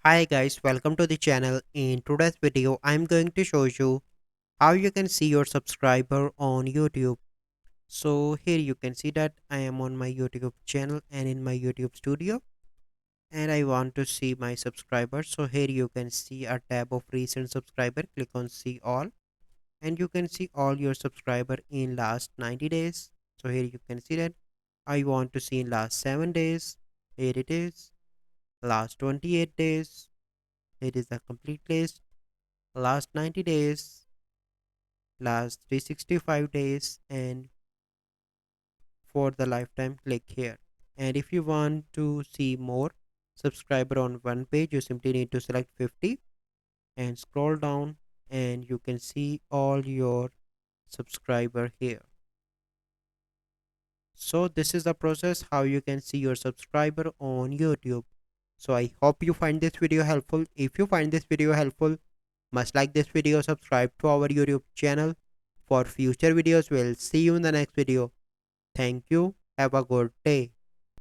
Hi guys, welcome to the channel. In today's video, I'm going to show you how you can see your subscriber on YouTube. So here you can see that I am on my YouTube channel and in my YouTube studio and I want to see my subscribers. So here you can see a tab of recent subscriber. Click on see all and you can see all your subscriber in last 90 days. So here you can see that I want to see in last 7 days. Here it is. Last 28 days. It is a complete list. Last 90 days, last 365 days, and for the lifetime, click here. And if you want to see more subscriber on one page, you simply need to select 50 and scroll down and you can see all your subscriber here. So this is the process how you can see your subscriber on YouTube. So I hope you find this video helpful. If you find this video helpful, must like this video, subscribe to our YouTube channel for future videos. We'll see you in the next video. Thank you. Have a good day.